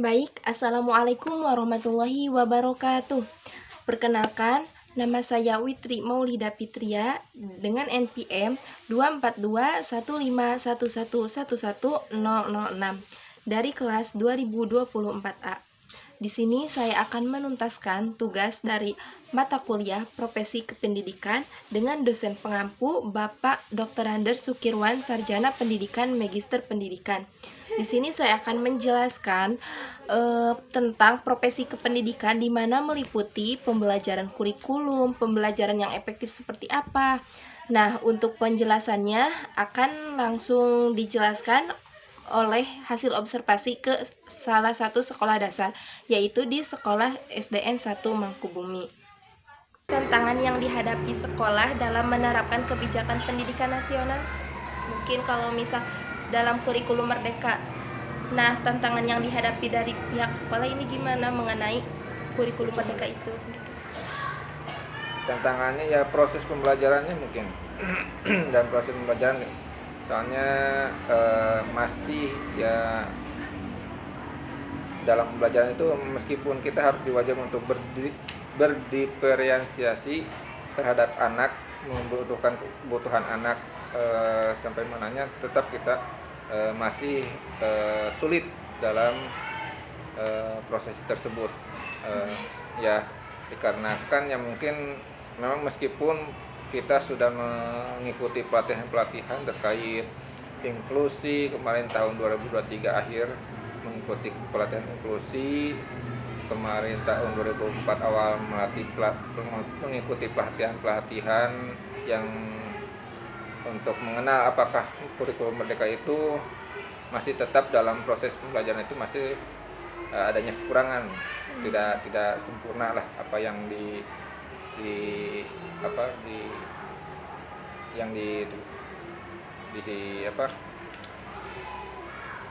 Baik, Assalamualaikum warahmatullahi wabarakatuh. Perkenalkan, nama saya Witri Maulida Fitria dengan NPM 2421511111006 dari kelas 2024A. Di sini saya akan menuntaskan tugas dari mata kuliah Profesi Kependidikan dengan dosen pengampu Bapak Dr. Ander Sukirwan, Sarjana Pendidikan Magister Pendidikan. Di sini saya akan menjelaskan tentang profesi kependidikan, di mana meliputi pembelajaran kurikulum, pembelajaran yang efektif seperti apa. Nah, untuk penjelasannya akan langsung dijelaskan oleh hasil observasi ke salah satu sekolah dasar, yaitu di sekolah SDN 1 Mangkubumi. Tantangan yang dihadapi sekolah dalam menerapkan kebijakan pendidikan nasional, mungkin kalau misal dalam kurikulum merdeka. Nah, tantangan yang dihadapi dari pihak sekolah ini gimana mengenai kurikulum merdeka itu? Tantangannya ya proses pembelajarannya mungkin dan proses pembelajaran soalnya masih ya dalam pembelajaran itu meskipun kita harus diwajibkan untuk berdiferensiasi terhadap anak, membutuhkan kebutuhan anak sampai mananya, tetap kita masih sulit dalam proses tersebut. Ya dikarenakan ya mungkin memang meskipun kita sudah mengikuti pelatihan-pelatihan terkait inklusi kemarin tahun 2023 akhir, mengikuti pelatihan inklusi kemarin tahun 2004 awal mengikuti pelatihan yang untuk mengenal apakah kurikulum merdeka itu masih tetap dalam proses pembelajaran itu masih adanya kekurangan, tidak sempurna lah apa yang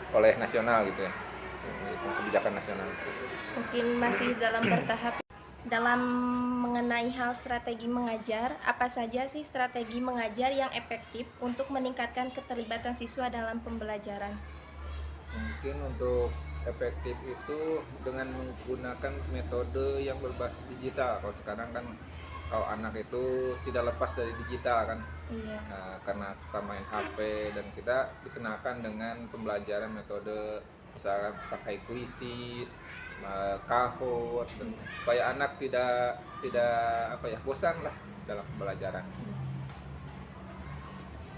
oleh nasional gitu ya, kebijakan nasional. Mungkin masih dalam bertahap. Dalam mengenai hal strategi mengajar, apa saja sih strategi mengajar yang efektif untuk meningkatkan keterlibatan siswa dalam pembelajaran? Mungkin untuk efektif itu dengan menggunakan metode yang berbasis digital. Kalau sekarang kan kalau anak itu tidak lepas dari digital kan. Iya. Karena suka main HP, dan kita dikenalkan dengan pembelajaran metode misalkan pakai kuisis, Kahoot, supaya anak tidak bosan lah dalam pembelajaran.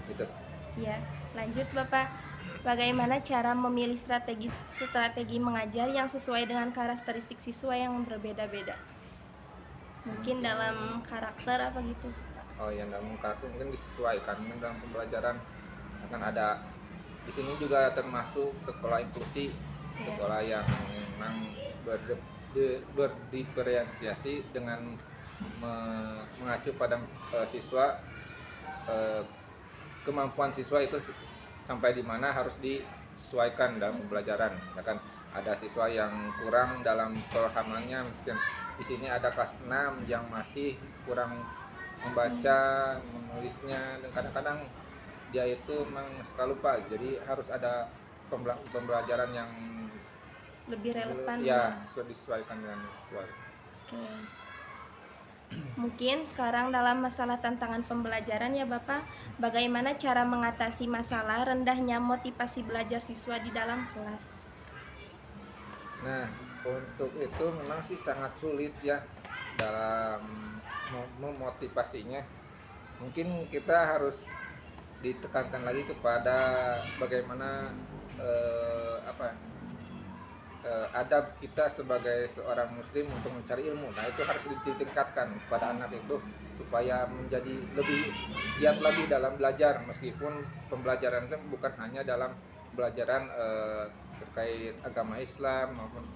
Gitu. Ya, lanjut Bapak. Bagaimana cara memilih strategi mengajar yang sesuai dengan karakteristik siswa yang berbeda-beda? Mungkin dalam karakter apa gitu? Oh, yang dalam karakter mungkin disesuaikan dalam pembelajaran. Akan ada di sini juga termasuk sekolah inklusi, sekolah yang memang berdiferensiasi dengan mengacu pada siswa, kemampuan siswa itu sampai di mana harus disesuaikan dalam pembelajaran. Ya kan, ada siswa yang kurang dalam pemahamannya, mungkin di sini ada kelas 6 yang masih kurang membaca, menulisnya, dan kadang-kadang dia itu memang suka lupa. Jadi harus ada pembelajaran yang lebih relevan ya, disesuaikan dengan siswa. Oke. Mungkin sekarang dalam masalah tantangan pembelajaran ya Bapak, bagaimana cara mengatasi masalah rendahnya motivasi belajar siswa di dalam kelas? Nah, untuk itu memang sih sangat sulit ya dalam memotivasinya. Mungkin kita harus ditekankan lagi kepada bagaimana adab kita sebagai seorang muslim untuk mencari ilmu. Nah, itu harus ditingkatkan kepada anak itu supaya menjadi lebih giat lagi dalam belajar, meskipun pembelajaran itu bukan hanya dalam pembelajaran terkait agama Islam maupun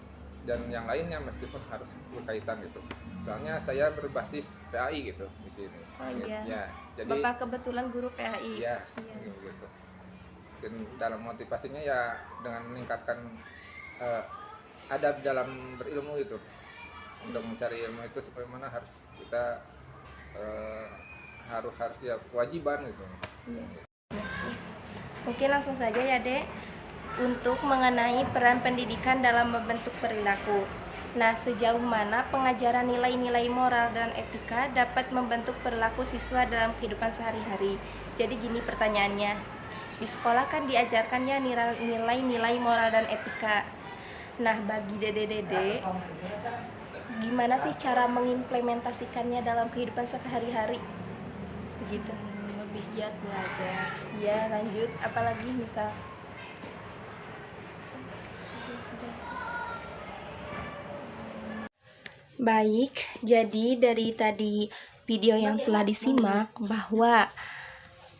dan yang lainnya, meskipun harus berkaitan gitu. Soalnya saya berbasis PAI gitu di sini. Oh iya. Ya, jadi Bapak kebetulan guru PAI. Ya, iya. Gitu. Dan dalam motivasinya ya dengan meningkatkan adab dalam berilmu itu, untuk mencari ilmu itu supaya mana harus kita harus ya kewajiban gitu. Mungkin langsung saja ya Dek. untuk mengenai peran pendidikan dalam membentuk perilaku. Nah, sejauh mana pengajaran nilai-nilai moral dan etika dapat membentuk perilaku siswa dalam kehidupan sehari-hari? Jadi gini pertanyaannya. Di sekolah kan diajarkannya nilai-nilai moral dan etika. Nah, bagi Dede, gimana sih cara mengimplementasikannya dalam kehidupan sehari-hari? Begitu. Lebih giat belajar. Ya, lanjut. Apalagi misal? Baik, jadi dari tadi video yang telah disimak bahwa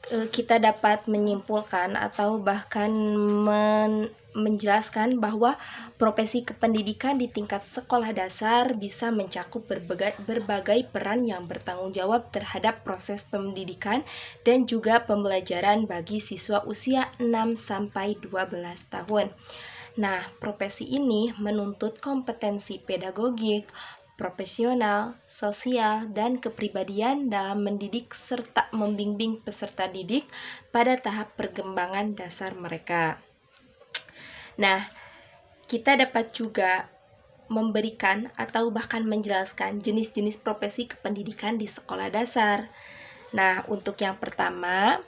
kita dapat menyimpulkan atau bahkan menjelaskan bahwa profesi kependidikan di tingkat sekolah dasar bisa mencakup berbagai peran yang bertanggung jawab terhadap proses pendidikan dan juga pembelajaran bagi siswa usia 6-12 tahun. Nah, profesi ini menuntut kompetensi pedagogik, profesional, sosial, dan kepribadian dalam mendidik serta membimbing peserta didik pada tahap perkembangan dasar mereka. Nah, kita dapat juga memberikan atau bahkan menjelaskan jenis-jenis profesi kependidikan di sekolah dasar. Nah, untuk yang pertama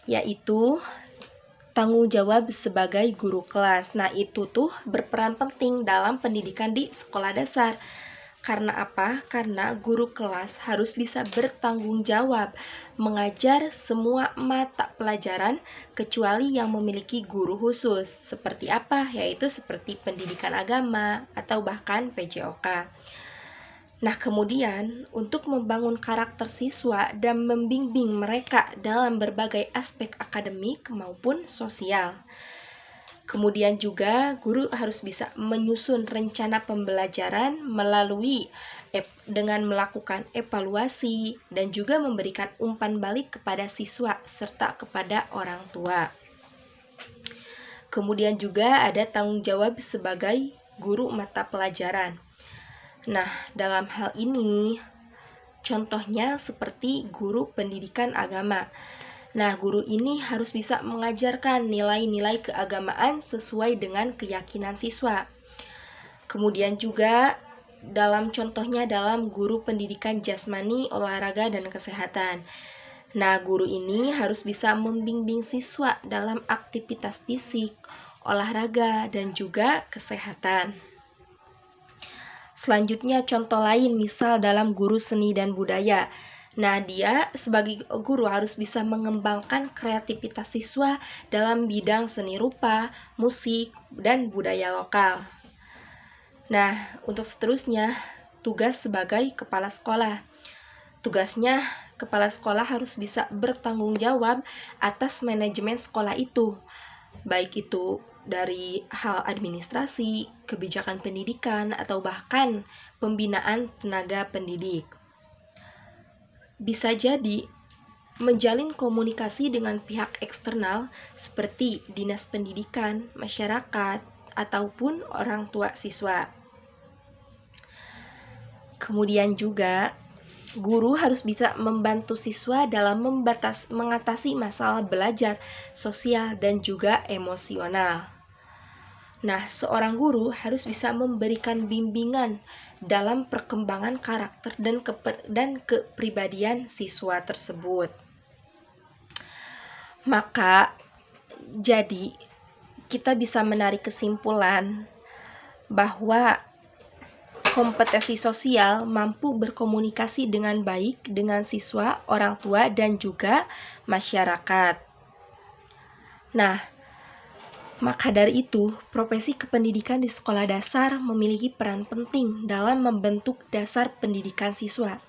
yaitu tanggung jawab sebagai guru kelas. Nah, itu tuh berperan penting dalam pendidikan di sekolah dasar. Karena apa? Karena guru kelas harus bisa bertanggung jawab mengajar semua mata pelajaran kecuali yang memiliki guru khusus. Seperti apa? Yaitu seperti pendidikan agama atau bahkan PJOK. Nah, kemudian untuk membangun karakter siswa dan membimbing mereka dalam berbagai aspek akademik maupun sosial. Kemudian juga guru harus bisa menyusun rencana pembelajaran melalui dengan melakukan evaluasi dan juga memberikan umpan balik kepada siswa serta kepada orang tua. Kemudian juga ada tanggung jawab sebagai guru mata pelajaran. Nah, dalam hal ini contohnya seperti guru pendidikan agama. Nah, guru ini harus bisa mengajarkan nilai-nilai keagamaan sesuai dengan keyakinan siswa. Kemudian juga dalam contohnya dalam guru pendidikan jasmani, olahraga, dan kesehatan. Nah, guru ini harus bisa membimbing siswa dalam aktivitas fisik, olahraga, dan juga kesehatan. Selanjutnya contoh lain misal dalam guru seni dan budaya. Nah, dia sebagai guru harus bisa mengembangkan kreativitas siswa dalam bidang seni rupa, musik, dan budaya lokal. Nah, untuk seterusnya, tugas sebagai kepala sekolah. Tugasnya, kepala sekolah harus bisa bertanggung jawab atas manajemen sekolah itu, baik itu dari hal administrasi, kebijakan pendidikan, atau bahkan pembinaan tenaga pendidik. Bisa jadi menjalin komunikasi dengan pihak eksternal seperti dinas pendidikan, masyarakat, ataupun orang tua siswa. Kemudian juga guru harus bisa membantu siswa dalam mengatasi masalah belajar, sosial, dan juga emosional. Nah, seorang guru harus bisa memberikan bimbingan dalam perkembangan karakter dan kepribadian siswa tersebut. Maka, jadi kita bisa menarik kesimpulan bahwa kompetensi sosial mampu berkomunikasi dengan baik dengan siswa, orang tua, dan juga masyarakat. Nah, maka dari itu, profesi kependidikan di sekolah dasar memiliki peran penting dalam membentuk dasar pendidikan siswa.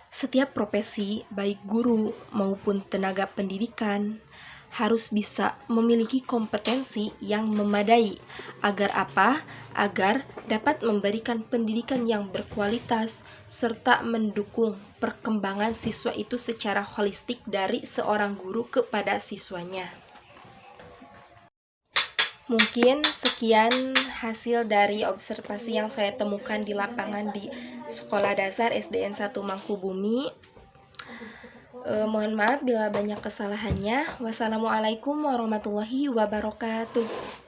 Setiap profesi, baik guru maupun tenaga pendidikan, harus bisa memiliki kompetensi yang memadai. Agar apa? Agar dapat memberikan pendidikan yang berkualitas serta mendukung perkembangan siswa itu secara holistik dari seorang guru kepada siswanya. Mungkin sekian hasil dari observasi yang saya temukan di lapangan di Sekolah Dasar SDN 1 Mangkubumi. Mohon maaf bila banyak kesalahannya. Wassalamualaikum warahmatullahi wabarakatuh.